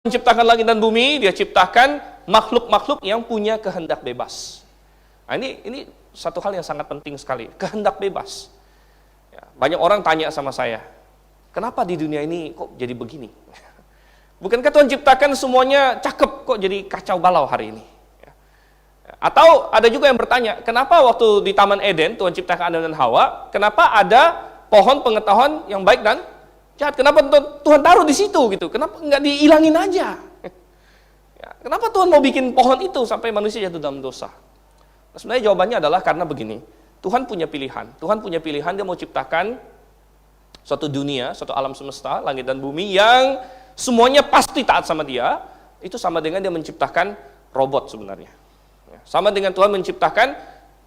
menciptakan langit dan bumi, dia ciptakan makhluk-makhluk yang punya kehendak bebas. Nah, ini satu hal yang sangat penting sekali, kehendak bebas. Ya, banyak orang tanya sama saya, kenapa di dunia ini kok jadi begini? Bukankah Tuhan ciptakan semuanya cakep, kok jadi kacau balau hari ini? Ya. Atau ada juga yang bertanya, kenapa waktu di Taman Eden Tuhan ciptakan Adam dan Hawa, kenapa ada pohon pengetahuan yang baik dan jahat? Kenapa Tuhan taruh di situ gitu? Kenapa nggak dihilangin aja? Ya, kenapa Tuhan mau bikin pohon itu sampai manusia jatuh dalam dosa? Nah, sebenarnya jawabannya adalah karena begini, Tuhan punya pilihan. Tuhan punya pilihan, dia mau ciptakan suatu dunia, suatu alam semesta, langit dan bumi yang semuanya pasti taat sama dia. Itu sama dengan dia menciptakan robot sebenarnya. Ya, sama dengan Tuhan menciptakan,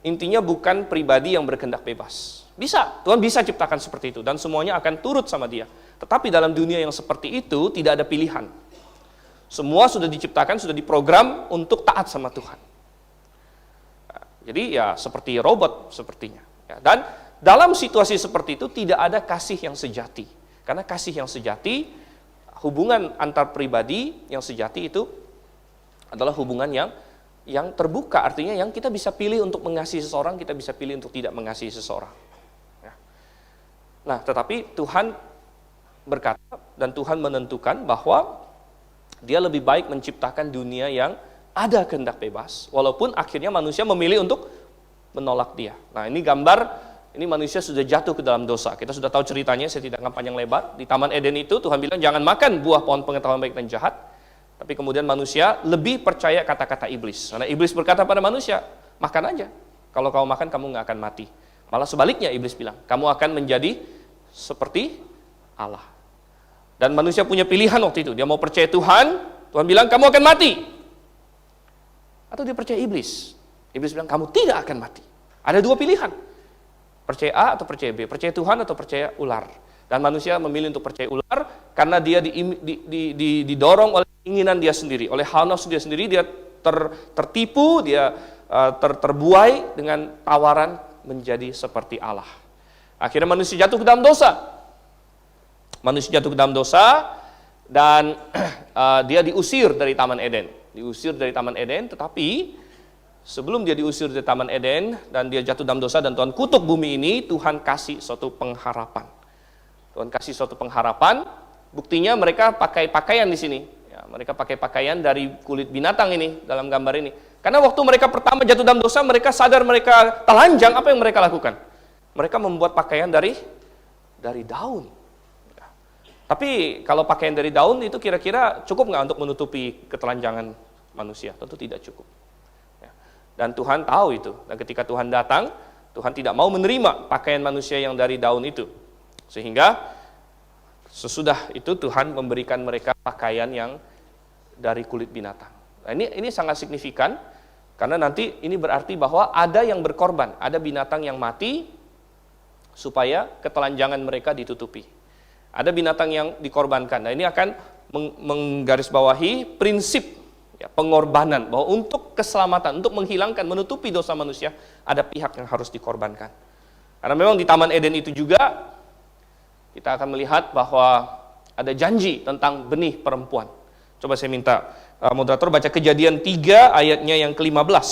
intinya bukan pribadi yang berkehendak bebas. Bisa, Tuhan bisa ciptakan seperti itu dan semuanya akan turut sama dia. Tetapi dalam dunia yang seperti itu tidak ada pilihan. Semua sudah diciptakan, sudah diprogram untuk taat sama Tuhan. Nah, jadi ya seperti robot sepertinya. Ya, dan dalam situasi seperti itu tidak ada kasih yang sejati. Karena kasih yang sejati, hubungan antar pribadi yang sejati itu adalah hubungan yang terbuka. Artinya yang kita bisa pilih untuk mengasihi seseorang, kita bisa pilih untuk tidak mengasihi seseorang. Nah, tetapi Tuhan berkata dan Tuhan menentukan bahwa dia lebih baik menciptakan dunia yang ada kehendak bebas, walaupun akhirnya manusia memilih untuk menolak dia. Nah, ini gambar, ini manusia sudah jatuh ke dalam dosa. Kita sudah tahu ceritanya, saya tidak akan panjang lebar. Di Taman Eden itu Tuhan bilang jangan makan buah pohon pengetahuan baik dan jahat. Tapi kemudian manusia lebih percaya kata-kata iblis. Karena iblis berkata pada manusia, makan aja. Kalau kamu makan, kamu nggak akan mati. Malah sebaliknya iblis bilang, kamu akan menjadi seperti Allah. Dan manusia punya pilihan waktu itu. Dia mau percaya Tuhan, Tuhan bilang kamu akan mati. Atau dia percaya iblis. Iblis bilang kamu tidak akan mati. Ada dua pilihan. Percaya A atau percaya B. Percaya Tuhan atau percaya ular. Dan manusia memilih untuk percaya ular karena dia didorong oleh keinginan dia sendiri. Oleh hawa nafsu dia sendiri, dia tertipu, dia terbuai dengan tawaran menjadi seperti Allah. Akhirnya manusia jatuh ke dalam dosa. Manusia jatuh ke dalam dosa dan dia diusir dari Taman Eden. Diusir dari Taman Eden, tetapi sebelum dia diusir dari Taman Eden dan dia jatuh dalam dosa dan Tuhan kutuk bumi ini, Tuhan kasih suatu pengharapan. Tuhan kasih suatu pengharapan. Buktinya mereka pakai pakaian di sini. Ya, mereka pakai pakaian dari kulit binatang ini dalam gambar ini. Karena waktu mereka pertama jatuh dalam dosa, mereka sadar mereka telanjang. Apa yang mereka lakukan? Mereka membuat pakaian dari daun. Ya. Tapi kalau pakaian dari daun itu kira-kira cukup nggak untuk menutupi ketelanjangan manusia? Tentu tidak cukup. Ya. Dan Tuhan tahu itu. Dan ketika Tuhan datang, Tuhan tidak mau menerima pakaian manusia yang dari daun itu. Sehingga sesudah itu Tuhan memberikan mereka pakaian yang dari kulit binatang. Nah, ini sangat signifikan karena nanti ini berarti bahwa ada yang berkorban, ada binatang yang mati supaya ketelanjangan mereka ditutupi. Ada binatang yang dikorbankan. Nah, ini akan menggarisbawahi prinsip ya, pengorbanan, bahwa untuk keselamatan, untuk menghilangkan, menutupi dosa manusia, ada pihak yang harus dikorbankan. Karena memang di Taman Eden itu juga kita akan melihat bahwa ada janji tentang benih perempuan. Coba saya minta moderator baca Kejadian 3 ayatnya yang ke-15.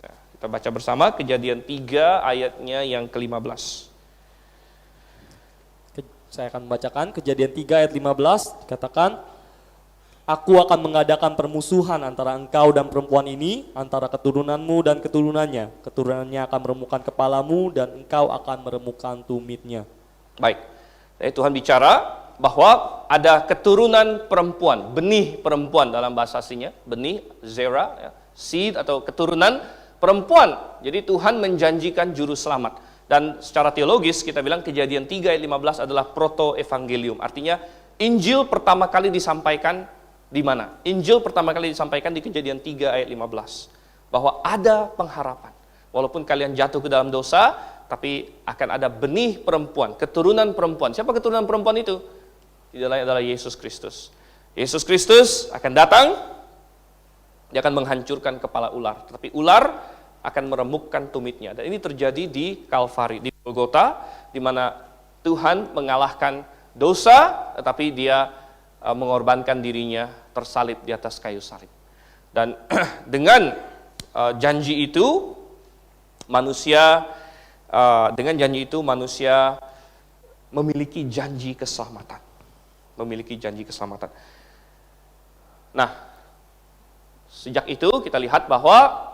Ya, kita baca bersama Kejadian 3 ayatnya yang ke-15. Saya akan membacakan Kejadian 3 ayat 15, dikatakan, Aku akan mengadakan permusuhan antara engkau dan perempuan ini, antara keturunanmu dan keturunannya. Keturunannya akan meremukkan kepalamu dan engkau akan meremukkan tumitnya. Baik, jadi Tuhan bicara bahwa ada keturunan perempuan, benih perempuan dalam bahasa aslinya, benih, zera, ya, seed atau keturunan perempuan. Jadi Tuhan menjanjikan juru selamat. Dan secara teologis kita bilang Kejadian 3 ayat 15 adalah proto-evangelium. Artinya Injil pertama kali disampaikan di mana? Injil pertama kali disampaikan di Kejadian 3 ayat 15. Bahwa ada pengharapan. Walaupun kalian jatuh ke dalam dosa, tapi akan ada benih perempuan, keturunan perempuan. Siapa keturunan perempuan itu? Tidak lain adalah Yesus Kristus. Yesus Kristus akan datang, dia akan menghancurkan kepala ular. Tetapi ular akan meremukkan tumitnya. Dan ini terjadi di Kalvari, di Golgota, di mana Tuhan mengalahkan dosa, tetapi dia mengorbankan dirinya tersalib di atas kayu salib. Dan dengan janji itu manusia memiliki janji keselamatan. Memiliki janji keselamatan. Nah, sejak itu kita lihat bahwa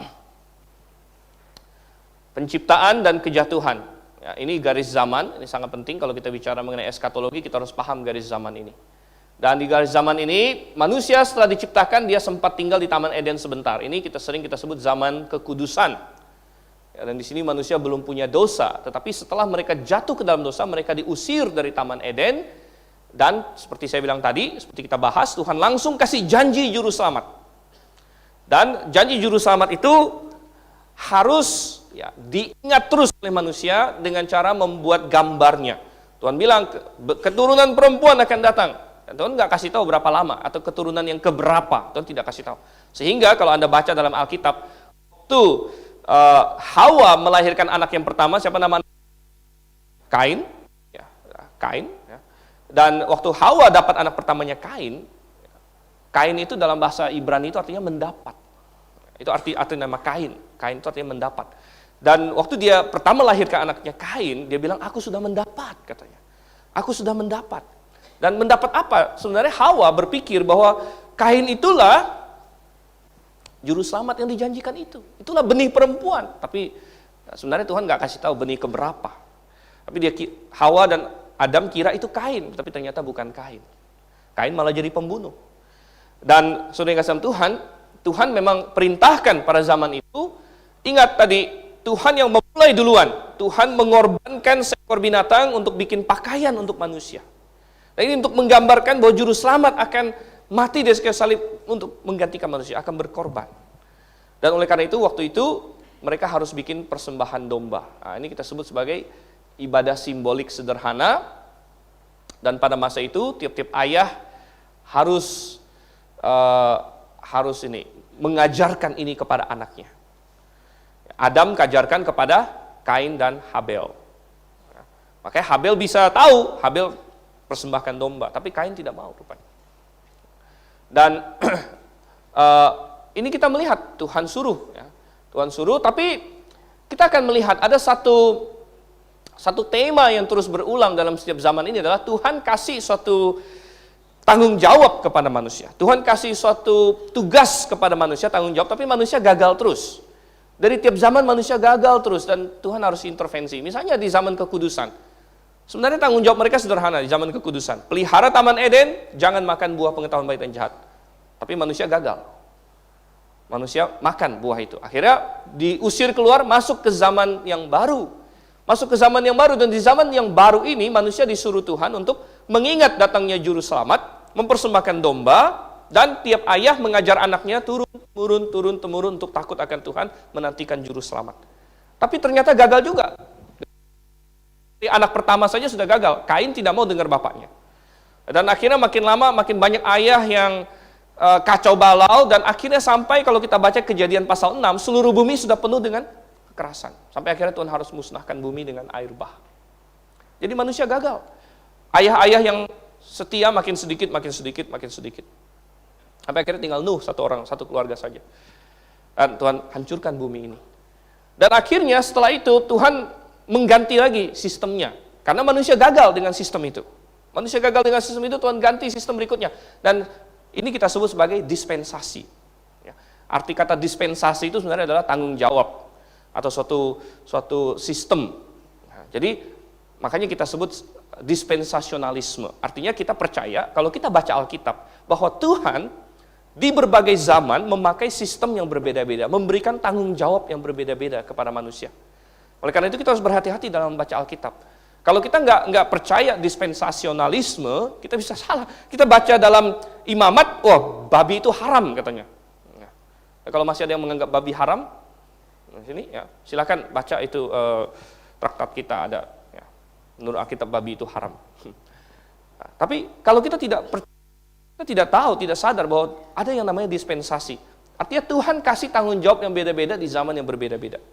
penciptaan dan kejatuhan, ya, ini garis zaman, ini sangat penting kalau kita bicara mengenai eskatologi, kita harus paham garis zaman ini. Dan di garis zaman ini, manusia setelah diciptakan, dia sempat tinggal di Taman Eden sebentar. Ini kita sebut zaman kekudusan. Ya, dan di sini manusia belum punya dosa, tetapi setelah mereka jatuh ke dalam dosa, mereka diusir dari Taman Eden, dan seperti saya bilang tadi, seperti kita bahas, Tuhan langsung kasih janji juru selamat. Dan janji juru selamat itu harus diingat terus oleh manusia dengan cara membuat gambarnya. Tuhan bilang, keturunan perempuan akan datang. Dan Tuhan nggak kasih tahu berapa lama, atau keturunan yang keberapa, Tuhan tidak kasih tahu. Sehingga kalau Anda baca dalam Alkitab, waktu Hawa melahirkan anak yang pertama, siapa namanya? Kain. Ya, Kain. Ya. Dan waktu Hawa dapat anak pertamanya Kain, Kain itu dalam bahasa Ibrani itu artinya mendapat. Itu arti nama Kain. Kain itu artinya mendapat. Dan waktu dia pertama lahirkan anaknya Kain, dia bilang, aku sudah mendapat, katanya. Aku sudah mendapat. Dan mendapat apa? Sebenarnya Hawa berpikir bahwa Kain itulah juru selamat yang dijanjikan itu. Itulah benih perempuan. Tapi sebenarnya Tuhan nggak kasih tahu benih keberapa. Tapi Hawa dan Adam kira itu Kain, tapi ternyata bukan Kain. Kain malah jadi pembunuh. Dan saudara yang kasih Tuhan, Tuhan memang perintahkan pada zaman itu, ingat tadi, Tuhan yang memulai duluan. Tuhan mengorbankan seekor binatang untuk bikin pakaian untuk manusia. Dan ini untuk menggambarkan bahwa juru selamat akan mati di kayu salib untuk menggantikan manusia, akan berkorban. Dan oleh karena itu, waktu itu mereka harus bikin persembahan domba. Nah, ini kita sebut sebagai ibadah simbolik sederhana. Dan pada masa itu, tiap-tiap ayah harus mengajarkan ini kepada anaknya. Adam kajarkan kepada Kain dan Habel. Makanya Habel bisa tahu, Habel persembahkan domba, tapi Kain tidak mau rupanya. Dan ini kita melihat Tuhan suruh, ya. Tuhan suruh, tapi kita akan melihat ada satu tema yang terus berulang dalam setiap zaman ini adalah Tuhan kasih suatu tanggung jawab kepada manusia. Tuhan kasih suatu tugas kepada manusia, tanggung jawab, tapi manusia gagal terus. Dari tiap zaman manusia gagal terus dan Tuhan harus intervensi. Misalnya di zaman kekudusan. Sebenarnya tanggung jawab mereka sederhana di zaman kekudusan. Pelihara Taman Eden, jangan makan buah pengetahuan baik dan jahat. Tapi manusia gagal. Manusia makan buah itu. Akhirnya diusir keluar, masuk ke zaman yang baru. Masuk ke zaman yang baru, dan di zaman yang baru ini manusia disuruh Tuhan untuk mengingat datangnya juru selamat, mempersembahkan domba, dan tiap ayah mengajar anaknya turun-temurun untuk takut akan Tuhan, menantikan juru selamat. Tapi ternyata gagal juga. Anak pertama saja sudah gagal. Kain tidak mau dengar bapaknya. Dan akhirnya makin lama makin banyak ayah yang kacau balau, dan akhirnya sampai kalau kita baca Kejadian pasal 6, seluruh bumi sudah penuh dengan kekerasan. Sampai akhirnya Tuhan harus musnahkan bumi dengan air bah. Jadi manusia gagal. Ayah-ayah yang setia makin sedikit. Sampai akhirnya tinggal Nuh, satu keluarga saja. Dan Tuhan hancurkan bumi ini. Dan akhirnya setelah itu Tuhan mengganti lagi sistemnya. Karena manusia gagal dengan sistem itu. Manusia gagal dengan sistem itu, Tuhan ganti sistem berikutnya. Dan ini kita sebut sebagai dispensasi. Arti kata dispensasi itu sebenarnya adalah tanggung jawab. Atau suatu sistem. Nah, jadi makanya kita sebut dispensasionalisme. Artinya kita percaya, kalau kita baca Alkitab, bahwa Tuhan di berbagai zaman memakai sistem yang berbeda-beda, memberikan tanggung jawab yang berbeda-beda kepada manusia. Oleh karena itu kita harus berhati-hati dalam membaca Alkitab. Kalau kita nggak percaya dispensasionalisme, kita bisa salah. Kita baca dalam Imamat, babi itu haram katanya. Nah, kalau masih ada yang menganggap babi haram, sini ya silakan baca itu traktat kita ada. Ya, menurut Alkitab babi itu haram. Nah, tapi kalau kita tidak tahu, tidak sadar bahwa ada yang namanya dispensasi. Artinya Tuhan kasih tanggung jawab yang beda-beda di zaman yang berbeda-beda.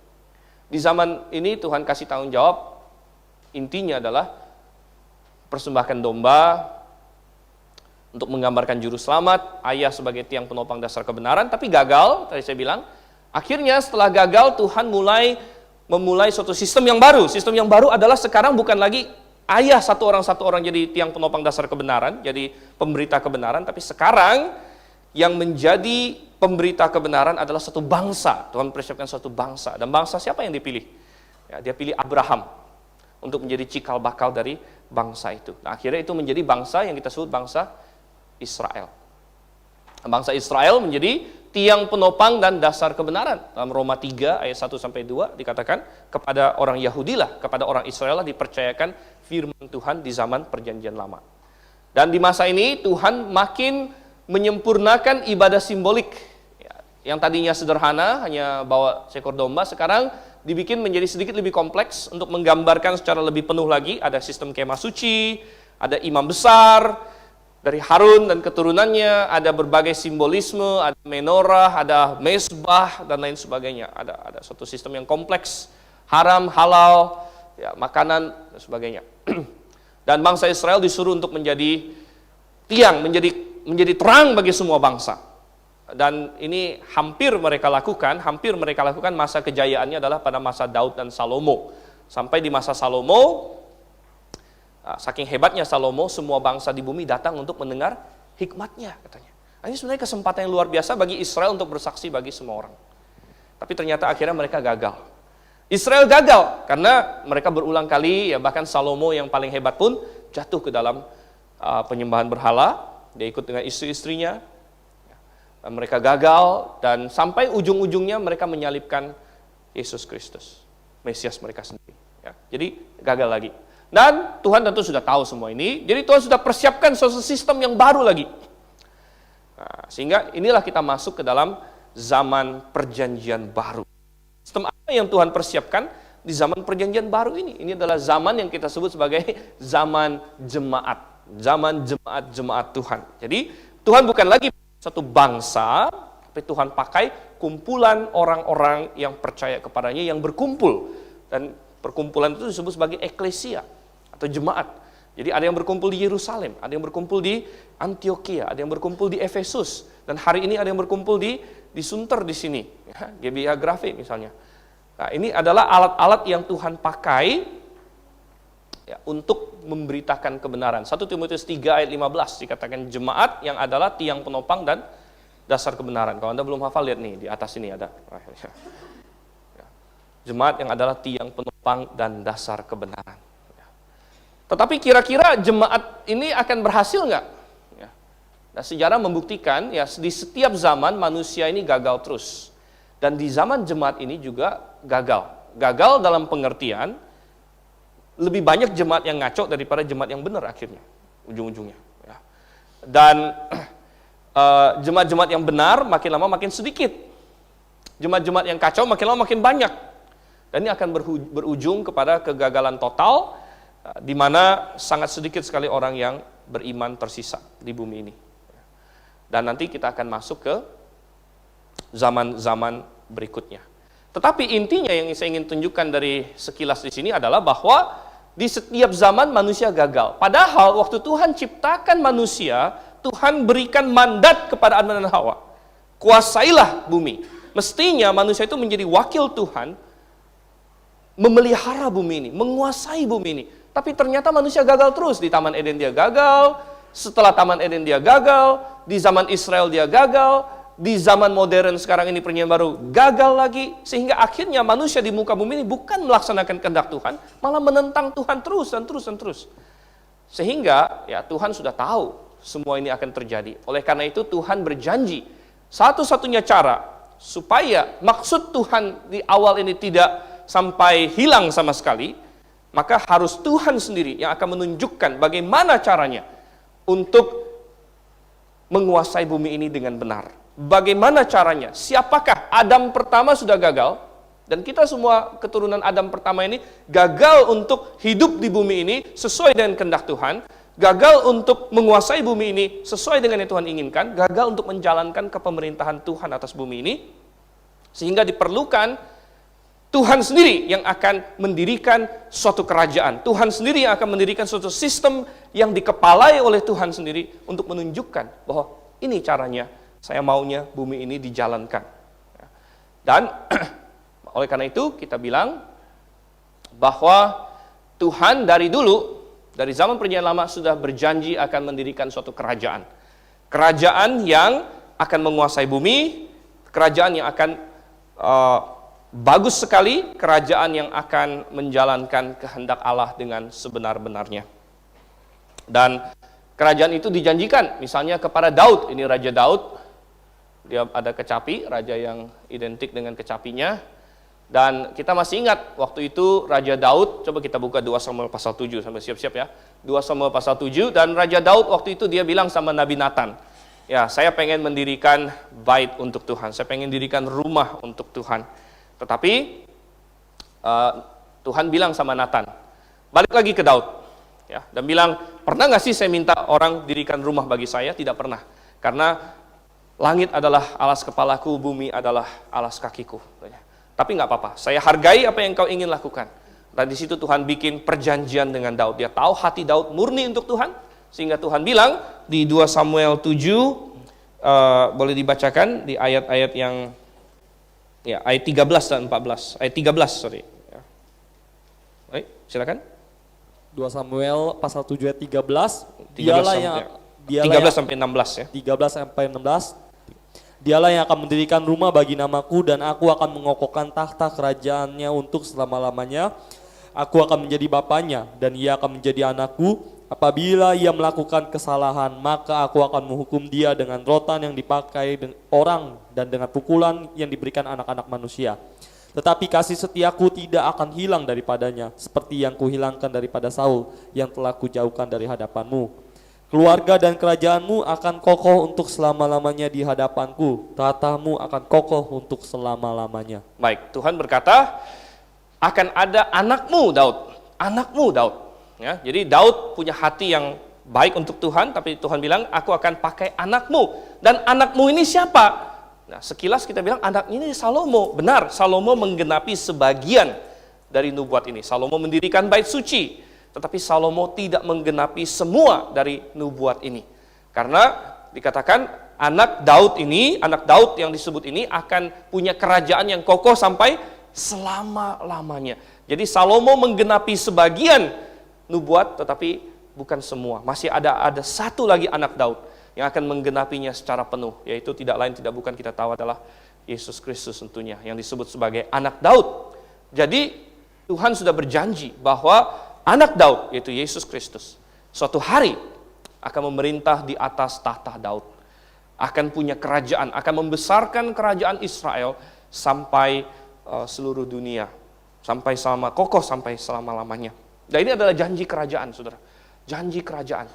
Di zaman ini Tuhan kasih tanggung jawab, intinya adalah persembahkan domba, untuk menggambarkan juru selamat, ayah sebagai tiang penopang dasar kebenaran, tapi gagal, tadi saya bilang. Akhirnya setelah gagal, Tuhan memulai suatu sistem yang baru. Sistem yang baru adalah sekarang bukan lagi ayah satu orang jadi tiang penopang dasar kebenaran, jadi pemberita kebenaran, tapi sekarang yang menjadi pemberita kebenaran adalah satu bangsa. Tuhan persiapkan suatu bangsa. Dan bangsa siapa yang dipilih? Ya, dia pilih Abraham untuk menjadi cikal bakal dari bangsa itu. Nah, akhirnya itu menjadi bangsa yang kita sebut bangsa Israel. Bangsa Israel menjadi tiang penopang dan dasar kebenaran. Dalam Roma 3 ayat 1-2 dikatakan, kepada orang Yahudi lah, kepada orang Israel lah dipercayakan firman Tuhan di zaman perjanjian lama. Dan di masa ini Tuhan makin menyempurnakan ibadah simbolik. Yang tadinya sederhana, hanya bawa seekor domba, sekarang dibikin menjadi sedikit lebih kompleks untuk menggambarkan secara lebih penuh lagi. Ada sistem kemah suci, ada imam besar dari Harun dan keturunannya, ada berbagai simbolisme, ada menorah, ada mesbah, dan lain sebagainya. Ada suatu sistem yang kompleks, haram, halal, ya, makanan, dan sebagainya. Dan bangsa Israel disuruh untuk menjadi tiang, menjadi terang bagi semua bangsa. Dan ini hampir mereka lakukan masa kejayaannya adalah pada masa Daud dan Salomo. Sampai di masa Salomo, saking hebatnya Salomo, semua bangsa di bumi datang untuk mendengar hikmatnya, katanya. Ini sebenarnya kesempatan yang luar biasa bagi Israel untuk bersaksi bagi semua orang. Tapi ternyata akhirnya mereka gagal. Israel gagal karena mereka berulang kali, ya bahkan Salomo yang paling hebat pun jatuh ke dalam penyembahan berhala. Dia ikut dengan istri-istrinya. Dan mereka gagal dan sampai ujung-ujungnya mereka menyalibkan Yesus Kristus, Mesias mereka sendiri. Ya, jadi gagal lagi. Dan Tuhan tentu sudah tahu semua ini. Jadi Tuhan sudah persiapkan suatu sistem yang baru lagi. Nah, sehingga inilah kita masuk ke dalam zaman perjanjian baru. Sistem apa yang Tuhan persiapkan di zaman perjanjian baru ini? Ini adalah zaman yang kita sebut sebagai zaman jemaat. Zaman jemaat Tuhan. Jadi Tuhan bukan lagi satu bangsa, tapi Tuhan pakai kumpulan orang-orang yang percaya kepadanya, yang berkumpul. Dan perkumpulan itu disebut sebagai eklesia atau jemaat. Jadi ada yang berkumpul di Yerusalem, ada yang berkumpul di Antioquia, ada yang berkumpul di Efesus, dan hari ini ada yang berkumpul di Sunter di sini, ya, GBI Grafik misalnya. Nah, ini adalah alat-alat yang Tuhan pakai ya, untuk memberitakan kebenaran. 1 Timotius 3 ayat 15 dikatakan jemaat yang adalah tiang penopang dan dasar kebenaran. Kalau Anda belum hafal, lihat nih, di atas ini ada. Jemaat yang adalah tiang penopang dan dasar kebenaran. Tetapi kira-kira jemaat ini akan berhasil nggak? Nah, sejarah membuktikan ya di setiap zaman manusia ini gagal terus. Dan di zaman jemaat ini juga gagal. Gagal dalam pengertian lebih banyak jemaat yang ngaco daripada jemaat yang benar akhirnya, ujung-ujungnya. Ya. Dan jemaat-jemaat yang benar makin lama makin sedikit. Jemaat-jemaat yang kacau makin lama makin banyak. Dan ini akan berujung kepada kegagalan total, di mana sangat sedikit sekali orang yang beriman tersisa di bumi ini. Dan nanti kita akan masuk ke zaman-zaman berikutnya. Tetapi intinya yang saya ingin tunjukkan dari sekilas di sini adalah bahwa di setiap zaman manusia gagal. Padahal waktu Tuhan ciptakan manusia, Tuhan berikan mandat kepada Adam dan Hawa. Kuasailah bumi. Mestinya manusia itu menjadi wakil Tuhan, memelihara bumi ini, menguasai bumi ini. Tapi ternyata manusia gagal terus. Di Taman Eden dia gagal, setelah Taman Eden dia gagal, di zaman Israel dia gagal, di zaman modern sekarang ini perjanjian baru gagal lagi, sehingga akhirnya manusia di muka bumi ini bukan melaksanakan kehendak Tuhan, malah menentang Tuhan terus dan terus dan terus. Sehingga ya Tuhan sudah tahu semua ini akan terjadi. Oleh karena itu Tuhan berjanji satu-satunya cara supaya maksud Tuhan di awal ini tidak sampai hilang sama sekali, maka harus Tuhan sendiri yang akan menunjukkan bagaimana caranya untuk menguasai bumi ini dengan benar. Bagaimana caranya? Siapakah? Adam pertama sudah gagal, dan kita semua keturunan Adam pertama ini gagal untuk hidup di bumi ini sesuai dengan kehendak Tuhan, gagal untuk menguasai bumi ini sesuai dengan yang Tuhan inginkan, gagal untuk menjalankan kepemerintahan Tuhan atas bumi ini, sehingga diperlukan Tuhan sendiri yang akan mendirikan suatu kerajaan. Tuhan sendiri yang akan mendirikan suatu sistem yang dikepalai oleh Tuhan sendiri untuk menunjukkan bahwa ini caranya, saya maunya bumi ini dijalankan. Dan oleh karena itu kita bilang bahwa Tuhan dari dulu, dari zaman perjanjian lama sudah berjanji akan mendirikan suatu kerajaan. Kerajaan yang akan menguasai bumi, kerajaan yang akan bagus sekali, kerajaan yang akan menjalankan kehendak Allah dengan sebenar-benarnya. Dan kerajaan itu dijanjikan misalnya kepada Daud. Ini Raja Daud, dia ada kecapi, raja yang identik dengan kecapinya. Dan kita masih ingat waktu itu Raja Daud, coba kita buka 2 Samuel pasal 7, sampai siap-siap ya. 2 Samuel pasal 7, dan Raja Daud waktu itu dia bilang sama Nabi Nathan, ya saya pengen mendirikan bait untuk Tuhan, saya pengen dirikan rumah untuk Tuhan. Tetapi Tuhan bilang sama Nathan, balik lagi ke Daud, ya, dan bilang, pernah nggak sih saya minta orang dirikan rumah bagi saya? Tidak pernah, karena langit adalah alas kepalaku, bumi adalah alas kakiku. Tapi nggak apa-apa, saya hargai apa yang kau ingin lakukan. Dan di situ Tuhan bikin perjanjian dengan Daud. Dia tahu hati Daud murni untuk Tuhan, sehingga Tuhan bilang di 2 Samuel 7, boleh dibacakan di ayat-ayat yang ya, ayat 13 dan 14. Ayat 13, sorry. Ya. Baik, silakan. 2 Samuel pasal 7 ayat 13. 13 sampai 16 ya. 13 sampai 16. Dialah yang akan mendirikan rumah bagi namaku, dan aku akan mengokohkan tahta kerajaannya untuk selama-lamanya. Aku akan menjadi bapaknya dan ia akan menjadi anakku. Apabila ia melakukan kesalahan, maka aku akan menghukum dia dengan rotan yang dipakai orang dan dengan pukulan yang diberikan anak-anak manusia. Tetapi kasih setiaku tidak akan hilang daripadanya, seperti yang kuhilangkan daripada Saul yang telah kujauhkan dari hadapanmu. Keluarga dan kerajaanmu akan kokoh untuk selama-lamanya di hadapanku. Tahtamu akan kokoh untuk selama-lamanya. Baik, Tuhan berkata, akan ada anakmu Daud. Anakmu Daud. Ya, jadi Daud punya hati yang baik untuk Tuhan, tapi Tuhan bilang, aku akan pakai anakmu. Dan anakmu ini siapa? Nah, sekilas kita bilang anak ini Salomo. Benar, Salomo menggenapi sebagian dari nubuat ini. Salomo mendirikan bait suci, tetapi Salomo tidak menggenapi semua dari nubuat ini. Karena dikatakan anak Daud ini, anak Daud yang disebut ini akan punya kerajaan yang kokoh sampai selama-lamanya. Jadi Salomo menggenapi sebagian nubuat, tetapi bukan semua. Masih ada satu lagi anak Daud yang akan menggenapinya secara penuh, yaitu tidak lain tidak bukan kita tahu adalah Yesus Kristus tentunya, yang disebut sebagai anak Daud. Jadi Tuhan sudah berjanji bahwa anak Daud, yaitu Yesus Kristus, suatu hari akan memerintah di atas tahta Daud, akan punya kerajaan, akan membesarkan kerajaan Israel sampai seluruh dunia, sampai kokoh sampai selama-lamanya. Dan ini adalah janji kerajaan, saudara. Janji kerajaan.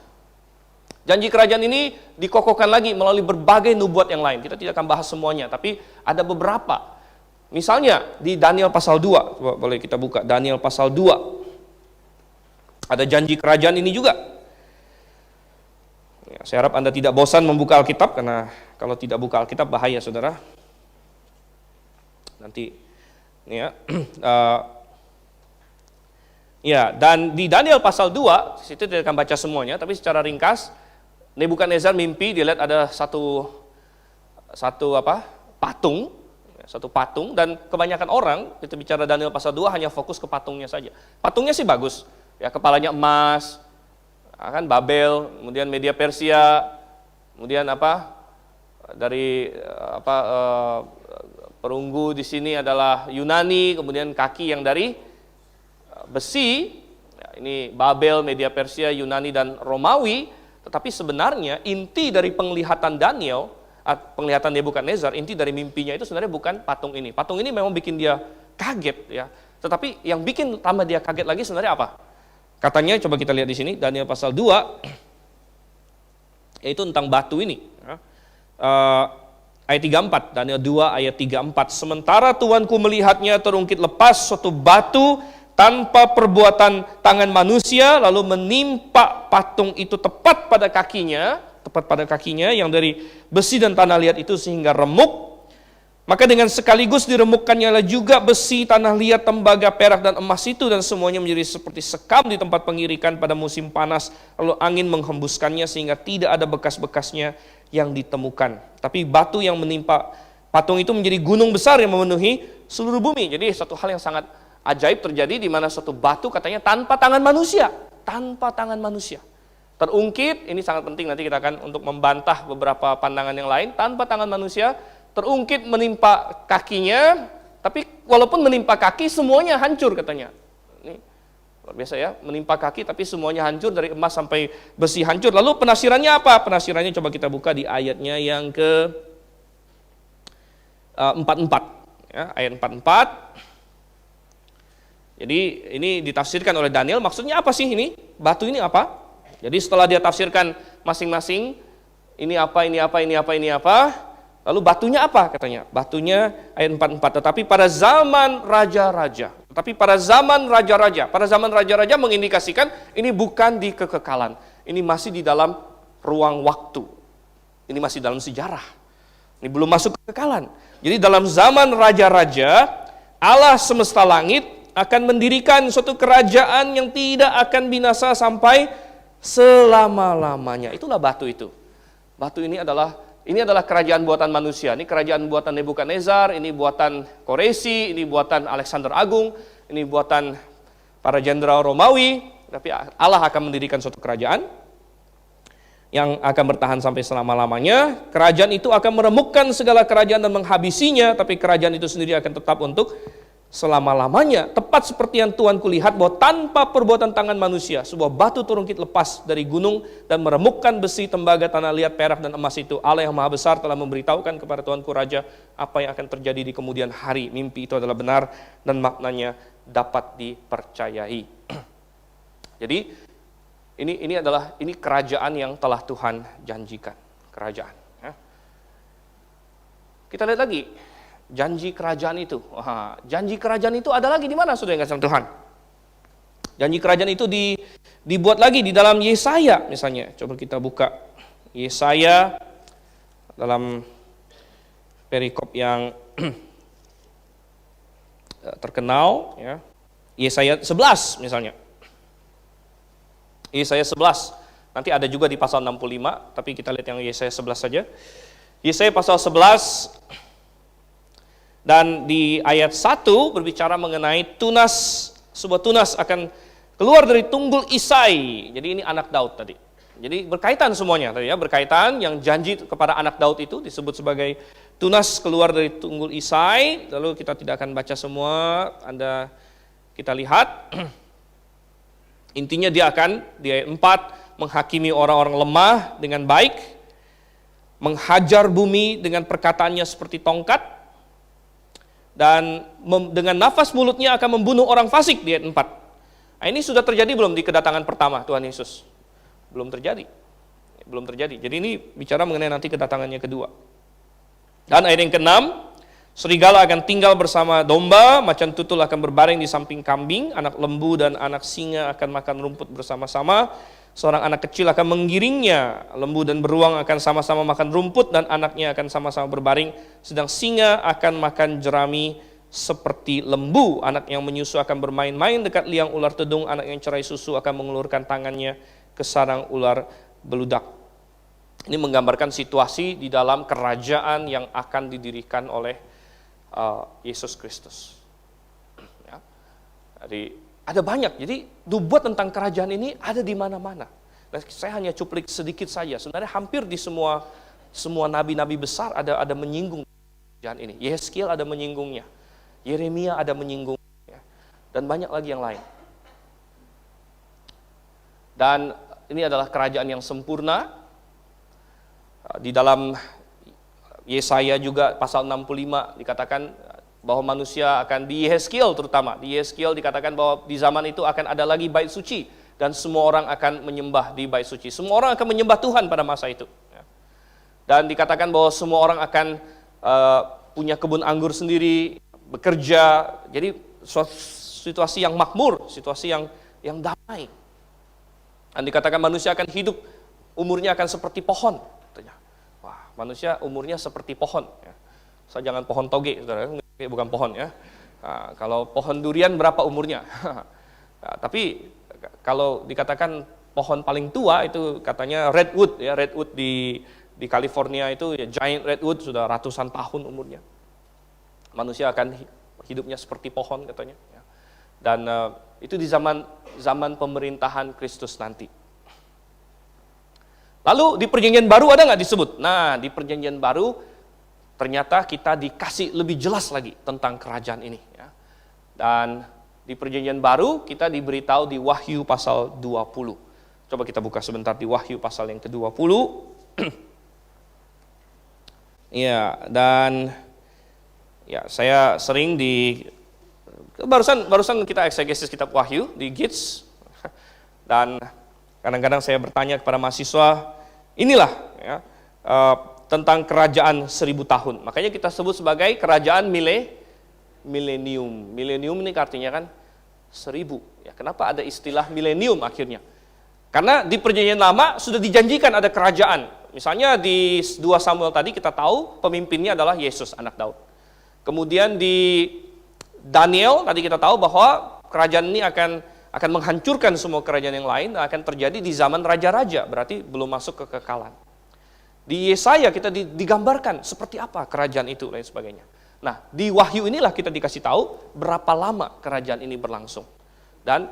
Janji kerajaan ini dikokohkan lagi melalui berbagai nubuat yang lain. Kita tidak akan bahas semuanya, tapi ada beberapa. Misalnya di Daniel pasal 2, coba boleh kita buka Daniel pasal 2. Ada janji kerajaan ini juga. Ya, saya harap Anda tidak bosan membuka Alkitab, karena kalau tidak buka Alkitab bahaya, saudara. Nanti, ya, ya, dan di Daniel pasal 2, situ tidak akan baca semuanya, tapi secara ringkas, Nebukadnezar mimpi, dia lihat ada satu patung, dan kebanyakan orang, kita bicara Daniel pasal 2 hanya fokus ke patungnya saja. Patungnya sih bagus, ya, kepalanya emas, kan Babel, kemudian Media Persia, kemudian perunggu di sini adalah Yunani, kemudian kaki yang dari besi, ya, ini Babel, Media Persia, Yunani, dan Romawi. Tetapi sebenarnya inti dari penglihatan Daniel, penglihatan Nebukadnezar, inti dari mimpinya itu sebenarnya bukan patung ini. Patung ini memang bikin dia kaget, ya. Tetapi yang bikin tambah dia kaget lagi sebenarnya apa? Katanya, coba kita lihat di sini, Daniel pasal 2, yaitu tentang batu ini. Ya. Ayat 34, Daniel 2 ayat 34. Sementara tuanku melihatnya terungkit lepas suatu batu tanpa perbuatan tangan manusia, lalu menimpa patung itu tepat pada kakinya yang dari besi dan tanah liat itu, sehingga remuk. Maka dengan sekaligus diremukkannya juga besi, tanah liat, tembaga, perak, dan emas itu, dan semuanya menjadi seperti sekam di tempat pengirikan pada musim panas, lalu angin menghembuskannya sehingga tidak ada bekas-bekasnya yang ditemukan. Tapi batu yang menimpa patung itu menjadi gunung besar yang memenuhi seluruh bumi. Jadi satu hal yang sangat ajaib terjadi di mana suatu batu katanya tanpa tangan manusia. Tanpa tangan manusia. Terungkit, ini sangat penting, nanti kita akan untuk membantah beberapa pandangan yang lain, tanpa tangan manusia, terungkit menimpa kakinya, tapi walaupun menimpa kaki semuanya hancur katanya. Ini luar biasa ya, menimpa kaki tapi semuanya hancur, dari emas sampai besi hancur. Lalu penafsirannya apa? Penafsirannya coba kita buka di ayatnya yang ke 44. Ya, ayat 44. Jadi ini ditafsirkan oleh Daniel, maksudnya apa sih ini? Batu ini apa? Jadi setelah dia tafsirkan masing-masing, ini apa, ini apa, ini apa, ini apa, lalu batunya apa katanya? Batunya ayat 44, tetapi pada zaman raja-raja. Pada zaman raja-raja mengindikasikan ini bukan di kekekalan. Ini masih di dalam ruang waktu. Ini masih dalam sejarah. Ini belum masuk kekekalan. Jadi dalam zaman raja-raja, Allah semesta langit akan mendirikan suatu kerajaan yang tidak akan binasa sampai selama-lamanya. Itulah batu itu. Batu ini adalah kerajaan buatan manusia. Ini kerajaan buatan Nebukadnezar, ini buatan Koresi, ini buatan Alexander Agung, ini buatan para jenderal Romawi. Tapi Allah akan mendirikan suatu kerajaan yang akan bertahan sampai selama-lamanya. Kerajaan itu akan meremukkan segala kerajaan dan menghabisinya, tapi kerajaan itu sendiri akan tetap untuk selama-lamanya. Tepat seperti yang Tuhan kulihat bahwa tanpa perbuatan tangan manusia, sebuah batu terungkit lepas dari gunung dan meremukkan besi, tembaga, tanah liat, perak, dan emas itu. Allah yang maha besar telah memberitahukan kepada Tuanku Raja apa yang akan terjadi di kemudian hari. Mimpi itu adalah benar dan maknanya dapat dipercayai. Jadi ini kerajaan yang telah Tuhan janjikan. Kerajaan. Ya. Kita lihat lagi. Janji kerajaan itu. Janji kerajaan itu ada lagi di mana, saudara yang kasih Tuhan? Janji kerajaan itu dibuat lagi di dalam Yesaya misalnya. Coba kita buka Yesaya dalam perikop yang terkenal, ya. Yesaya 11 misalnya. Yesaya 11. Nanti ada juga di pasal 65, tapi kita lihat yang Yesaya 11 saja. Yesaya pasal 11 dan di ayat 1 berbicara mengenai tunas, sebuah tunas akan keluar dari tunggul Isai. Jadi ini anak Daud tadi. Jadi berkaitan semuanya tadi ya, berkaitan yang janji kepada anak Daud itu disebut sebagai tunas keluar dari tunggul Isai. Lalu kita tidak akan baca semua, kita lihat. Intinya dia akan di ayat 4 menghakimi orang-orang lemah dengan baik, menghajar bumi dengan perkataannya seperti tongkat, dan dengan nafas mulutnya akan membunuh orang fasik di ayat 4. Nah, ini sudah terjadi belum di kedatangan pertama Tuhan Yesus? Belum terjadi. Jadi ini bicara mengenai nanti kedatangannya kedua. Dan ayat yang ke-6, serigala akan tinggal bersama domba, macan tutul akan berbaring di samping kambing, anak lembu dan anak singa akan makan rumput bersama-sama, seorang anak kecil akan menggiringnya, lembu dan beruang akan sama-sama makan rumput dan anaknya akan sama-sama berbaring, sedang singa akan makan jerami seperti lembu, anak yang menyusu akan bermain-main dekat liang ular tedung, anak yang cerai susu akan mengulurkan tangannya ke sarang ular beludak. Ini menggambarkan situasi di dalam kerajaan yang akan didirikan oleh Yesus Kristus. Ya. Jadi ada banyak. Jadi nubuat tentang kerajaan ini ada di mana-mana. Dan saya hanya cuplik sedikit saja. Sebenarnya hampir di semua nabi-nabi besar ada menyinggung kerajaan ini. Yehezkiel ada menyinggungnya. Yeremia ada menyinggungnya. Dan banyak lagi yang lain. Dan ini adalah kerajaan yang sempurna. Di dalam Yesaya juga pasal 65 dikatakan bahwa manusia akan di Yehezkiel terutama. Di Yehezkiel dikatakan bahwa di zaman itu akan ada lagi bait suci dan semua orang akan menyembah di bait suci. Semua orang akan menyembah Tuhan pada masa itu. Dan dikatakan bahwa semua orang akan punya kebun anggur sendiri, bekerja. Jadi situasi yang makmur, situasi yang damai. Dan dikatakan manusia akan hidup, umurnya akan seperti pohon. Wah, manusia umurnya seperti pohon. Asal jangan pohon toge, saudara, bukan pohon ya. Nah, kalau pohon durian berapa umurnya? Nah, tapi kalau dikatakan pohon paling tua itu katanya redwood ya, redwood di California itu ya, giant redwood sudah ratusan tahun umurnya. Manusia akan hidupnya seperti pohon katanya. Ya. Dan itu di zaman pemerintahan Kristus nanti. Lalu di Perjanjian Baru ada nggak disebut? Nah, di Perjanjian Baru ternyata kita dikasih lebih jelas lagi tentang kerajaan ini. Ya. Dan di Perjanjian Baru kita diberitahu di Wahyu pasal 20. Coba kita buka sebentar di Wahyu pasal yang ke-20. Ya, dan ya saya sering barusan kita eksegesis kitab Wahyu di GITS. Dan kadang-kadang saya bertanya kepada mahasiswa, inilah ya, tentang kerajaan 1000 tahun. Makanya kita sebut sebagai kerajaan milenium. Milenium ini artinya kan 1000. Ya, kenapa ada istilah milenium akhirnya? Karena di Perjanjian Lama sudah dijanjikan ada kerajaan. Misalnya di 2 Samuel tadi kita tahu pemimpinnya adalah Yesus, anak Daud. Kemudian di Daniel tadi kita tahu bahwa kerajaan ini akan menghancurkan semua kerajaan yang lain, akan terjadi di zaman raja-raja, berarti belum masuk kekekalan. Di Yesaya kita digambarkan seperti apa kerajaan itu, lain sebagainya. Nah, di Wahyu inilah kita dikasih tahu berapa lama kerajaan ini berlangsung. Dan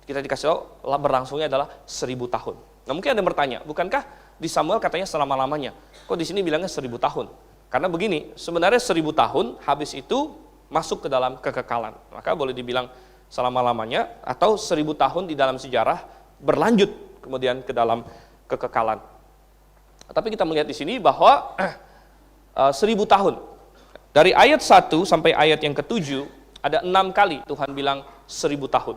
kita dikasih tahu berlangsungnya adalah 1000 tahun. Nah, mungkin ada yang bertanya, bukankah di Samuel katanya selama-lamanya? Kok di sini bilangnya 1000 tahun? Karena begini, sebenarnya 1000 tahun habis itu masuk ke dalam kekekalan. Maka boleh dibilang selama-lamanya atau 1000 tahun di dalam sejarah berlanjut kemudian ke dalam kekekalan. Tapi kita melihat di sini bahwa 1000 tahun. Dari ayat 1 sampai ayat yang ke-7 ada 6 kali Tuhan bilang 1000 tahun.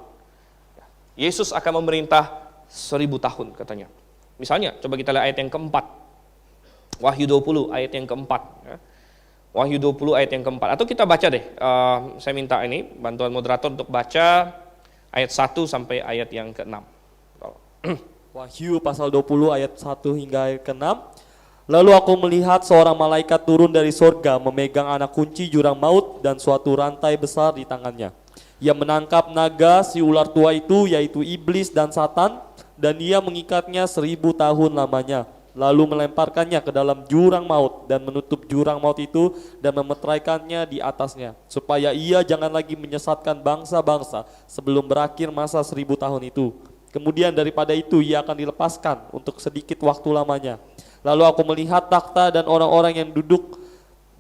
Yesus akan memerintah 1000 tahun katanya. Misalnya, coba kita lihat ayat yang keempat. Wahyu 20 ayat yang keempat. Wahyu 20 ayat yang keempat. Atau kita baca deh, saya minta ini bantuan moderator untuk baca ayat 1 sampai ayat yang ke-6. Wahyu pasal 20 ayat 1 hingga ayat ke-6. Lalu aku melihat seorang malaikat turun dari sorga memegang anak kunci jurang maut dan suatu rantai besar di tangannya. Ia menangkap naga si ular tua itu, yaitu iblis dan Satan, dan ia mengikatnya 1000 tahun lamanya. Lalu melemparkannya ke dalam jurang maut dan menutup jurang maut itu dan memeteraikannya di atasnya, supaya ia jangan lagi menyesatkan bangsa-bangsa sebelum berakhir masa 1000 tahun itu. Kemudian daripada itu ia akan dilepaskan untuk sedikit waktu lamanya. Lalu aku melihat takhta dan orang-orang yang duduk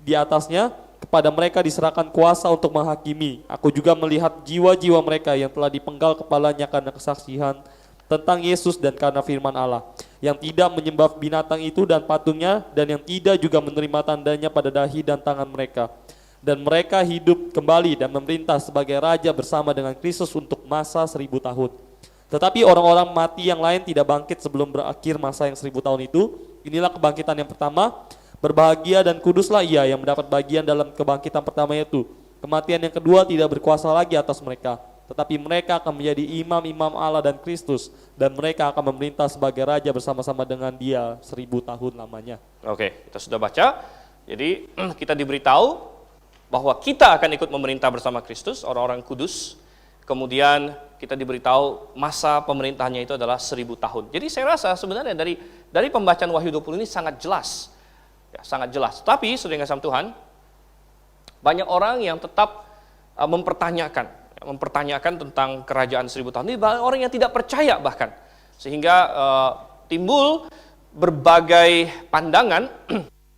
di atasnya, kepada mereka diserahkan kuasa untuk menghakimi. Aku juga melihat jiwa-jiwa mereka yang telah dipenggal kepalanya karena kesaksian tentang Yesus dan karena firman Allah, yang tidak menyembah binatang itu dan patungnya, dan yang tidak juga menerima tandanya pada dahi dan tangan mereka. Dan mereka hidup kembali dan memerintah sebagai raja bersama dengan Kristus untuk masa 1000 tahun. Tetapi orang-orang mati yang lain tidak bangkit sebelum berakhir masa yang 1000 tahun itu. Inilah kebangkitan yang pertama. Berbahagia dan kuduslah ia yang mendapat bagian dalam kebangkitan pertama itu. Kematian yang kedua tidak berkuasa lagi atas mereka, tetapi mereka akan menjadi imam-imam Allah dan Kristus, dan mereka akan memerintah sebagai raja bersama-sama dengan dia 1000 tahun lamanya. Oke, kita sudah baca. Jadi kita diberitahu bahwa kita akan ikut memerintah bersama Kristus, orang-orang kudus. Kemudian kita diberitahu masa pemerintahannya itu adalah 1000 tahun. Jadi saya rasa sebenarnya dari pembacaan Wahyu 20 ini sangat jelas. Ya, sangat jelas. Tapi saudara yang kasih Tuhan, banyak orang yang tetap mempertanyakan tentang kerajaan 1000 tahun. Ini banyak orang yang tidak percaya bahkan. Sehingga timbul berbagai pandangan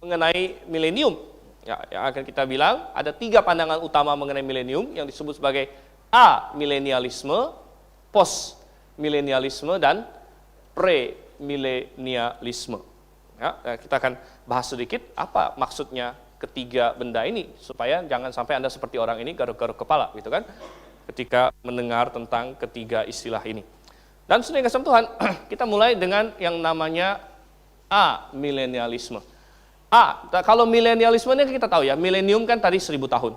mengenai milenium. Ya, yang akan kita bilang ada 3 pandangan utama mengenai milenium yang disebut sebagai amilenialisme, postmilenialisme, dan premilenialisme. Ya, kita akan bahas sedikit apa maksudnya ketiga benda ini, supaya jangan sampai Anda seperti orang ini garuk-garuk kepala gitu kan, ketika mendengar tentang ketiga istilah ini. Dan saudara yang kasih Tuhan, kita mulai dengan yang namanya amilenialisme. Kalau milenialisme ini kita tahu ya, milenium kan tadi 1000 tahun.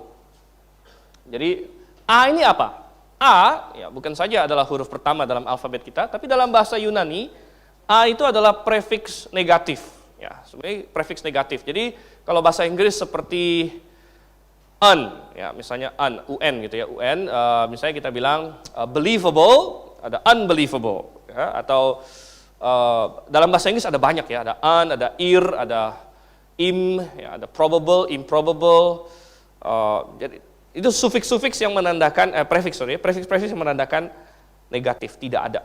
Jadi A ini apa? A ya bukan saja adalah huruf pertama dalam alfabet kita, tapi dalam bahasa Yunani A itu adalah prefiks negatif. Ya, sebenarnya prefiks negatif. Jadi kalau bahasa Inggris seperti un, ya misalnya un gitu ya, misalnya kita bilang believable, ada unbelievable, ya, atau dalam bahasa Inggris ada banyak ya, ada ada ada ya, ada probable, improbable. Jadi itu sufiks-sufiks yang menandakan prefiks yang menandakan negatif, tidak ada.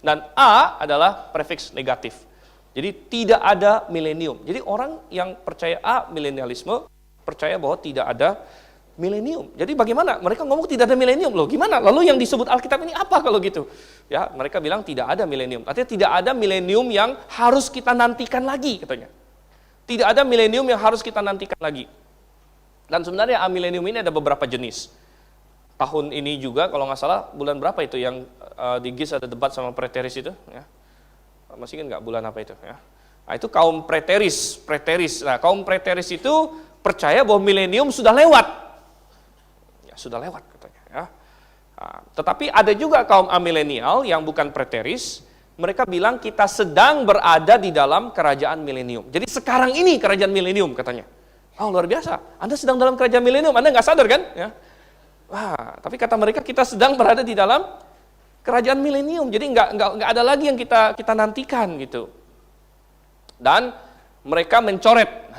Dan a adalah prefiks negatif. Jadi tidak ada milenium. Jadi orang yang percaya milenialisme percaya bahwa tidak ada milenium. Jadi bagaimana? Mereka ngomong tidak ada milenium loh. Gimana? Lalu yang disebut Alkitab ini apa kalau gitu? Ya, mereka bilang tidak ada milenium. Artinya tidak ada milenium yang harus kita nantikan lagi katanya. Tidak ada milenium yang harus kita nantikan lagi. Dan sebenarnya milenium ini ada beberapa jenis. Tahun ini juga kalau nggak salah bulan berapa itu yang di GIS ada debat sama preteris itu? Ya. Masih ingat nggak bulan apa itu? Ya. Nah, itu kaum preteris. Nah, kaum preteris itu percaya bahwa milenium sudah lewat. Ya, sudah lewat katanya. Ya. Nah, tetapi ada juga kaum amilenial yang bukan preteris. Mereka bilang kita sedang berada di dalam kerajaan milenium. Jadi sekarang ini kerajaan milenium katanya. Oh luar biasa, Anda sedang dalam kerajaan milenium, Anda nggak sadar kan? Ya. Wah, tapi kata mereka kita sedang berada di dalam kerajaan milenium. Jadi nggak ada lagi yang kita nantikan gitu. Dan mereka mencoret.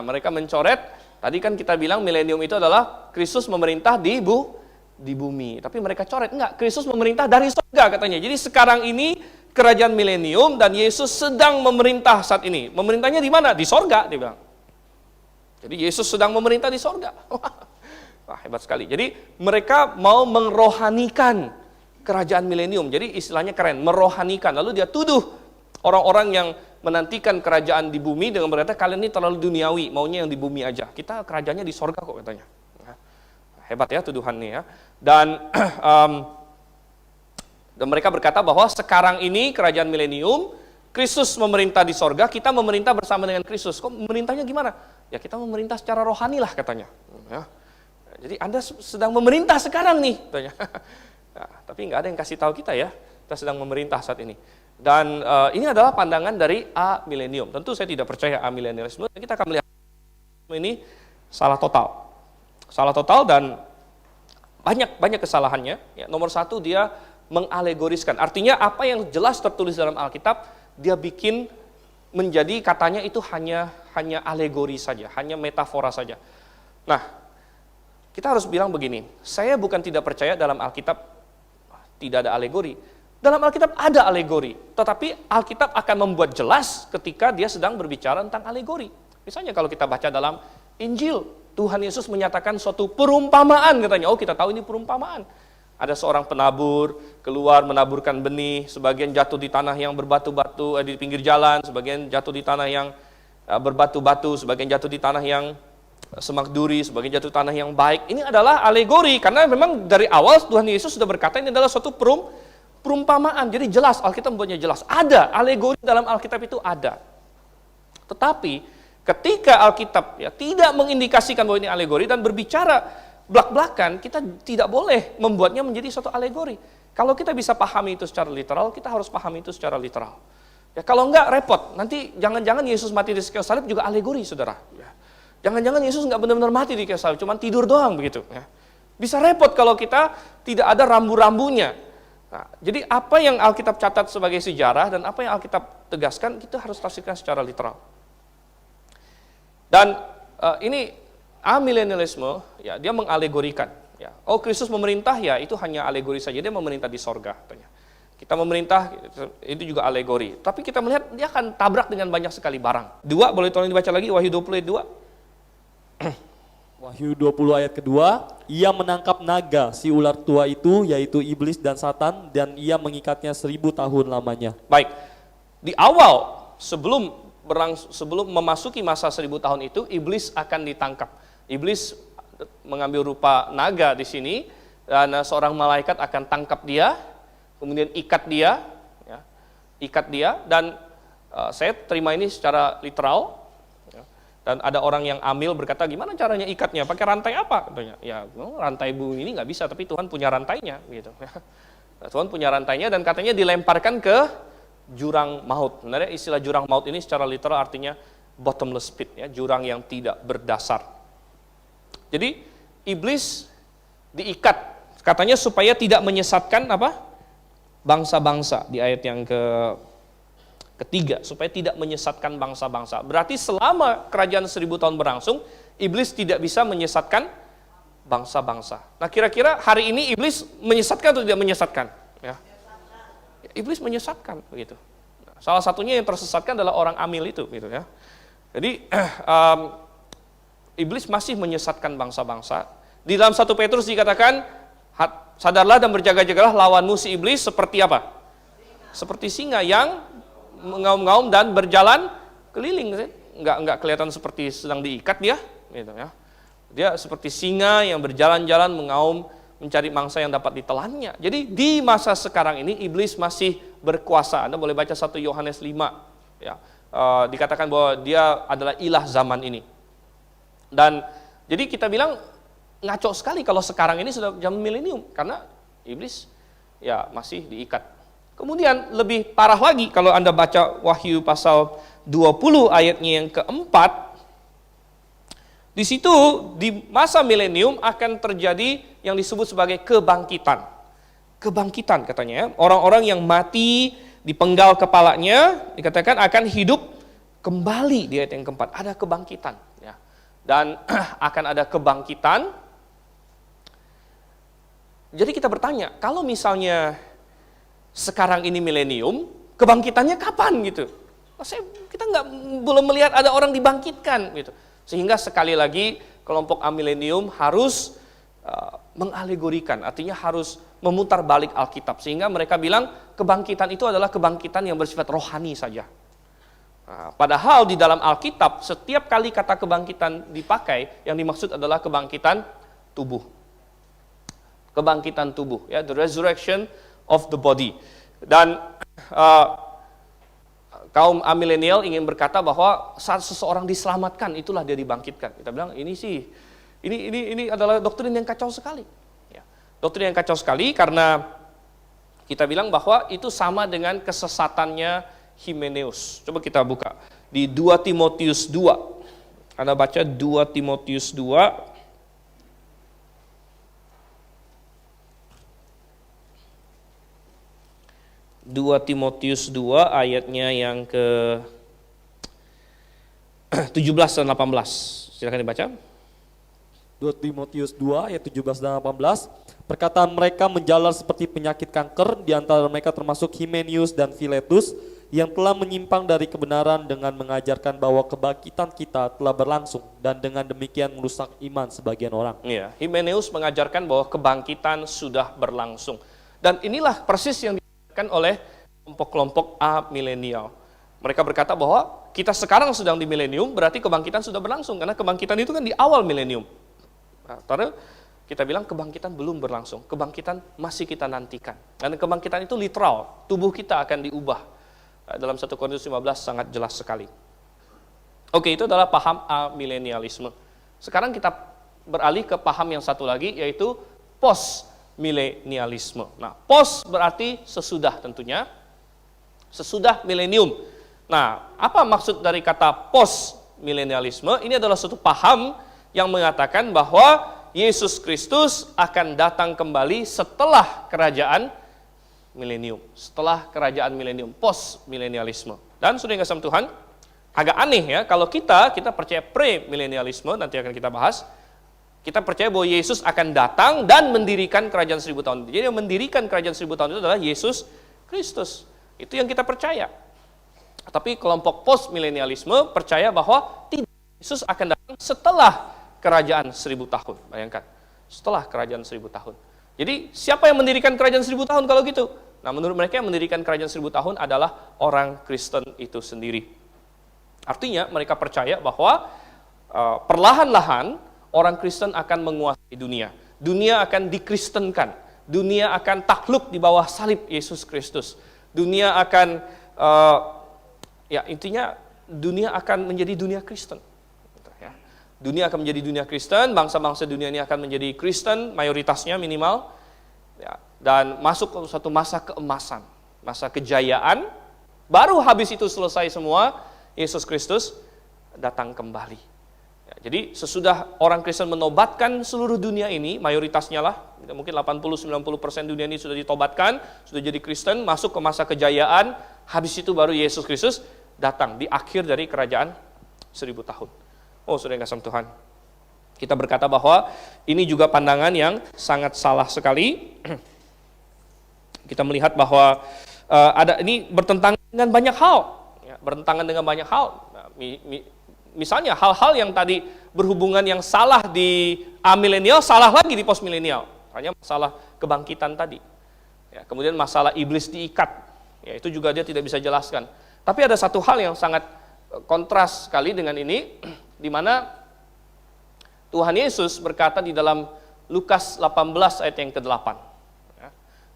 Mereka mencoret. Tadi kan kita bilang milenium itu adalah Kristus memerintah di bumi. Tapi mereka coret enggak, Kristus memerintah dari surga katanya. Jadi sekarang ini kerajaan milenium dan Yesus sedang memerintah saat ini. Memerintahnya di mana? Di sorga, dia bilang. Jadi Yesus sedang memerintah di sorga. Wah, hebat sekali. Jadi mereka mau merohanikan kerajaan milenium. Jadi istilahnya keren, merohanikan. Lalu dia tuduh orang-orang yang menantikan kerajaan di bumi dengan berkata kalian ini terlalu duniawi, maunya yang di bumi aja. Kita kerajaannya di sorga kok katanya. Hebat ya tuduhannya ya. Dan mereka berkata bahwa sekarang ini kerajaan milenium, Kristus memerintah di sorga, kita memerintah bersama dengan Kristus. Kok memerintahnya gimana? Ya kita memerintah secara rohani lah katanya. Ya. Jadi Anda sedang memerintah sekarang nih katanya. Nah, tapi nggak ada yang kasih tahu kita ya, kita sedang memerintah saat ini. Dan ini adalah pandangan dari milenium. Tentu saya tidak percaya milenialisme. Kita akan melihat ini salah total dan banyak kesalahannya. Ya, nomor satu dia mengalegoriskan. Artinya apa yang jelas tertulis dalam Alkitab dia bikin menjadi katanya itu hanya alegori saja, hanya metafora saja. Nah, kita harus bilang begini, saya bukan tidak percaya dalam Alkitab tidak ada alegori. Dalam Alkitab ada alegori, tetapi Alkitab akan membuat jelas ketika dia sedang berbicara tentang alegori. Misalnya kalau kita baca dalam Injil, Tuhan Yesus menyatakan suatu perumpamaan katanya. Oh, kita tahu ini perumpamaan. Ada seorang penabur keluar menaburkan benih, sebagian jatuh di tanah yang berbatu-batu di pinggir jalan, sebagian jatuh di tanah yang berbatu-batu, sebagian jatuh di tanah yang semak duri, sebagian jatuh di tanah yang baik. Ini adalah alegori karena memang dari awal Tuhan Yesus sudah berkata ini adalah suatu perumpamaan. Jadi jelas, Alkitab membuatnya jelas. Ada alegori dalam Alkitab itu ada. Tetapi ketika Alkitab ya tidak mengindikasikan bahwa ini alegori dan berbicara belak-belakan, kita tidak boleh membuatnya menjadi suatu alegori. Kalau kita bisa pahami itu secara literal, kita harus pahami itu secara literal. Ya, kalau enggak repot, nanti jangan-jangan Yesus mati di kayu salib juga alegori, saudara. Ya. Jangan-jangan Yesus enggak benar-benar mati di kayu salib, cuma tidur doang begitu. Ya. Bisa repot kalau kita tidak ada rambu-rambunya. Nah, jadi apa yang Alkitab catat sebagai sejarah dan apa yang Alkitab tegaskan, kita harus tafsirkan secara literal. Dan ini amilenialisme, ya dia mengalegorikan. Ya. Oh Kristus memerintah ya itu hanya alegori saja, dia memerintah di sorga. Katanya. Kita memerintah itu juga alegori. Tapi kita melihat dia akan tabrak dengan banyak sekali barang. 2, boleh tolong dibaca lagi Wahyu 20 ayat 2. Wahyu 20 ayat kedua, ia menangkap naga si ular tua itu, yaitu iblis dan Satan, dan ia mengikatnya 1000 tahun lamanya. Baik, di awal sebelum memasuki masa 1000 tahun itu, iblis akan ditangkap. Iblis mengambil rupa naga di sini, dan seorang malaikat akan tangkap dia, kemudian ikat dia, dan saya terima ini secara literal. Dan ada orang yang amil berkata, gimana caranya ikatnya? Pakai rantai apa? Katanya, ya rantai bumi ini nggak bisa, tapi Tuhan punya rantainya. Gitu. Tuhan punya rantainya dan katanya dilemparkan ke jurang maut. Sebenarnya istilah jurang maut ini secara literal artinya bottomless pit, ya, jurang yang tidak berdasar. Jadi iblis diikat, katanya supaya tidak menyesatkan apa? Bangsa-bangsa di ayat yang ketiga, supaya tidak menyesatkan bangsa-bangsa. Berarti selama kerajaan 1000 tahun berlangsung, iblis tidak bisa menyesatkan bangsa-bangsa. Nah, kira-kira hari ini iblis menyesatkan atau tidak menyesatkan? Ya. Iblis menyesatkan, begitu. Nah, salah satunya yang tersesatkan adalah orang amil itu, gitu ya. Jadi iblis masih menyesatkan bangsa-bangsa. Di dalam 1 Petrus dikatakan, sadarlah dan berjaga-jagalah, lawanmu si iblis seperti apa? Seperti singa yang mengaum-ngaum dan berjalan keliling. Enggak kelihatan seperti sedang diikat dia, gitu ya. Dia seperti singa yang berjalan-jalan mengaum mencari mangsa yang dapat ditelannya. Jadi di masa sekarang ini iblis masih berkuasa. Anda boleh baca 1 Yohanes 5, ya. Dikatakan bahwa dia adalah ilah zaman ini. Dan jadi kita bilang ngaco sekali kalau sekarang ini sudah zaman milenium, karena iblis ya masih diikat. Kemudian lebih parah lagi kalau Anda baca Wahyu pasal 20 ayatnya yang keempat. Di situ di masa milenium akan terjadi yang disebut sebagai kebangkitan. Kebangkitan katanya ya. Orang-orang yang mati dipenggal kepalanya dikatakan akan hidup kembali di ayat yang keempat. Ada kebangkitan ya. Dan akan ada kebangkitan. Jadi kita bertanya, kalau misalnya sekarang ini milenium, kebangkitannya kapan gitu? Kita belum melihat ada orang dibangkitkan gitu. Sehingga sekali lagi kelompok amilenium harus mengalegorikan, artinya harus memutar balik Alkitab. Sehingga mereka bilang kebangkitan itu adalah kebangkitan yang bersifat rohani saja. Nah, padahal di dalam Alkitab setiap kali kata kebangkitan dipakai, yang dimaksud adalah kebangkitan tubuh. Kebangkitan tubuh, ya, the resurrection of the body. Dan kaum amilenial ingin berkata bahwa saat seseorang diselamatkan itulah dia dibangkitkan. Kita bilang ini adalah doktrin yang kacau sekali. Ya. Doktrin yang kacau sekali karena kita bilang bahwa itu sama dengan kesesatannya Himeneus. Coba kita buka di 2 Timotius 2. Anda baca 2 Timotius 2. 2 Timotius 2 ayatnya yang ke 17 dan 18. Silakan dibaca. 2 Timotius 2 ayat 17 dan 18. Perkataan mereka menjalar seperti penyakit kanker, di antara mereka termasuk Himenius dan Filetus yang telah menyimpang dari kebenaran dengan mengajarkan bahwa kebangkitan kita telah berlangsung dan dengan demikian merusak iman sebagian orang. Iya, Himeneus mengajarkan bahwa kebangkitan sudah berlangsung. Dan inilah persis yang oleh kelompok-kelompok amilenial. Mereka berkata bahwa kita sekarang sedang di milenium, berarti kebangkitan sudah berlangsung, karena kebangkitan itu kan di awal milenium. Nah, padahal kita bilang kebangkitan belum berlangsung, kebangkitan masih kita nantikan. Dan kebangkitan itu literal, tubuh kita akan diubah. Dalam 1 Korintus 15 sangat jelas sekali. Oke, itu adalah paham amilenialisme. Sekarang kita beralih ke paham yang satu lagi, yaitu post-milenialisme. Nah, post berarti sesudah tentunya, sesudah milenium. Nah, apa maksud dari kata post-milenialisme? Ini adalah suatu paham yang mengatakan bahwa Yesus Kristus akan datang kembali setelah kerajaan milenium. Setelah kerajaan milenium, post-milenialisme. Dan sudah yang kasih Tuhan, agak aneh ya, kalau kita percaya pre-milenialisme, nanti akan kita bahas. Kita percaya bahwa Yesus akan datang dan mendirikan kerajaan 1000 tahun. Jadi yang mendirikan kerajaan 1000 tahun itu adalah Yesus Kristus. Itu yang kita percaya. Tapi kelompok post-milenialisme percaya bahwa tidak, Yesus akan datang setelah kerajaan 1000 tahun. Bayangkan, setelah kerajaan 1000 tahun. Jadi siapa yang mendirikan kerajaan 1000 tahun kalau gitu? Nah, menurut mereka yang mendirikan kerajaan 1000 tahun adalah orang Kristen itu sendiri. Artinya mereka percaya bahwa perlahan-lahan orang Kristen akan menguasai dunia. Dunia akan dikristenkan. Dunia akan takluk di bawah salib Yesus Kristus. Dunia akan, intinya dunia akan menjadi dunia Kristen. Dunia akan menjadi dunia Kristen, bangsa-bangsa dunia ini akan menjadi Kristen, mayoritasnya minimal. Ya, dan masuk ke suatu masa keemasan, masa kejayaan, Baru habis itu selesai semua, Yesus Kristus datang kembali. Ya, jadi sesudah orang Kristen menobatkan seluruh dunia ini, mayoritasnya lah, mungkin 80-90% dunia ini sudah ditobatkan, sudah jadi Kristen, masuk ke masa kejayaan, habis itu baru Yesus Kristus datang di akhir dari kerajaan 1000 tahun. Oh, saudara yang kasih Tuhan. Kita berkata bahwa ini juga pandangan yang sangat salah sekali. Kita melihat bahwa ini bertentangan dengan banyak hal, ya, bertentangan dengan banyak hal. Nah, misalnya hal-hal yang tadi berhubungan yang salah di amilenial, salah lagi di postmilenial. Hanya masalah kebangkitan tadi. Ya, kemudian masalah iblis diikat, ya, itu juga dia tidak bisa jelaskan. Tapi ada satu hal yang sangat kontras sekali dengan ini, di mana Tuhan Yesus berkata di dalam Lukas 18 ayat yang ke-8. Ya,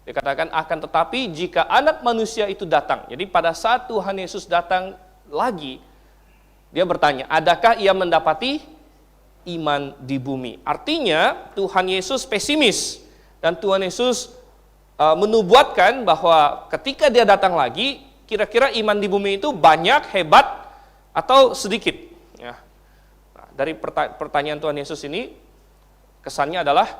dikatakan akan tetapi jika anak manusia itu datang. Jadi pada saat Tuhan Yesus datang lagi, dia bertanya, adakah ia mendapati iman di bumi? Artinya Tuhan Yesus pesimis. Dan Tuhan Yesus menubuatkan bahwa ketika dia datang lagi, kira-kira iman di bumi itu banyak, hebat, atau sedikit. Ya. Nah, dari pertanyaan Tuhan Yesus ini, kesannya adalah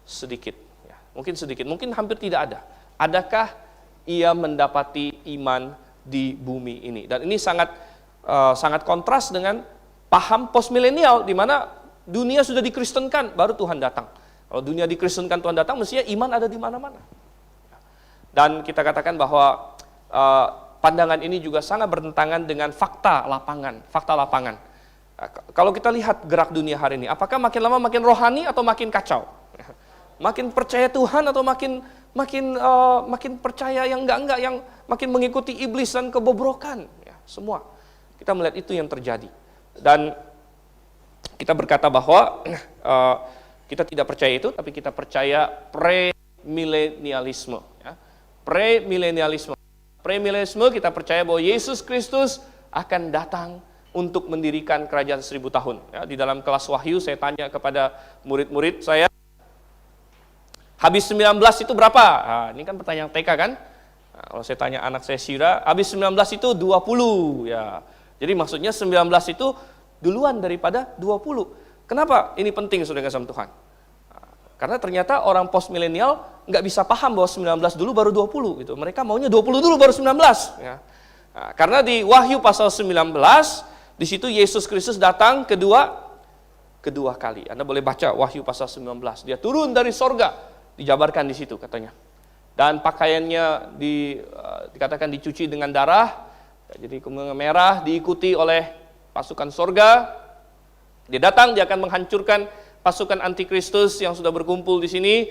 sedikit. Ya, mungkin sedikit, mungkin hampir tidak ada. Adakah ia mendapati iman di bumi ini? Dan ini sangat kontras dengan paham postmilenial, di mana dunia sudah dikristenkan, baru Tuhan datang. Kalau dunia dikristenkan, Tuhan datang, mestinya iman ada di mana-mana. Dan kita katakan bahwa pandangan ini juga sangat bertentangan dengan fakta lapangan. Kalau kita lihat gerak dunia hari ini, apakah makin lama makin rohani atau makin kacau? Makin percaya Tuhan atau makin percaya yang enggak, yang makin mengikuti iblis dan kebobrokan? Ya, semua. Kita melihat itu yang terjadi. Dan kita berkata bahwa kita tidak percaya itu, tapi kita percaya premilenialisme. Ya. Premilenialisme kita percaya bahwa Yesus Kristus akan datang untuk mendirikan kerajaan 1000 tahun. Ya, di dalam kelas Wahyu saya tanya kepada murid-murid saya, habis 19 itu berapa? Nah, ini kan pertanyaan TK kan? Nah, kalau saya tanya anak saya Syira, habis 19 itu 20. Ya. Jadi maksudnya 19 itu duluan daripada 20. Kenapa ini penting, saudara kasih Tuhan? Karena ternyata orang postmilenial nggak bisa paham bahwa 19 dulu baru 20 gitu. Mereka maunya 20 dulu baru 19. Ya. Nah, karena di Wahyu pasal 19, di situ Yesus Kristus datang kedua kali. Anda boleh baca Wahyu pasal 19. Dia turun dari sorga, dijabarkan di situ katanya. Dan pakaiannya dikatakan dicuci dengan darah, jadi kemudian merah, diikuti oleh pasukan sorga. Dia datang, dia akan menghancurkan pasukan antikristus yang sudah berkumpul di sini.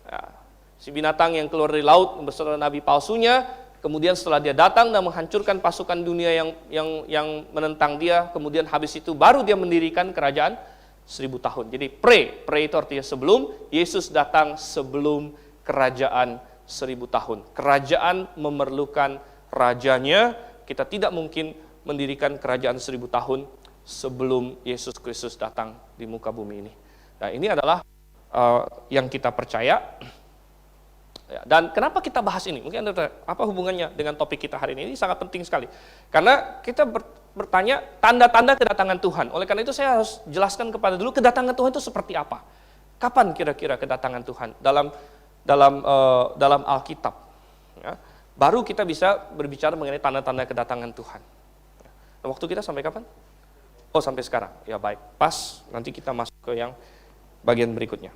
Nah, si binatang yang keluar dari laut beserta nabi palsunya. Kemudian setelah dia datang dan menghancurkan pasukan dunia yang menentang dia, kemudian habis itu baru dia mendirikan kerajaan 1000 tahun. Jadi pre itu artinya sebelum. Yesus datang sebelum kerajaan 1000 tahun. Kerajaan memerlukan rajanya. Kita tidak mungkin mendirikan kerajaan 1000 tahun sebelum Yesus Kristus datang di muka bumi ini. Nah, ini adalah yang kita percaya. Dan kenapa kita bahas ini? Mungkin Anda bertanya, apa hubungannya dengan topik kita hari ini? Ini sangat penting sekali. Karena kita bertanya tanda-tanda kedatangan Tuhan. Oleh karena itu saya harus jelaskan kepada dulu kedatangan Tuhan itu seperti apa. Kapan kira-kira kedatangan Tuhan dalam Alkitab? Ya. Baru kita bisa berbicara mengenai tanda-tanda kedatangan Tuhan. Nah, waktu kita sampai kapan? Oh, sampai sekarang. Ya baik, pas nanti kita masuk ke yang bagian berikutnya.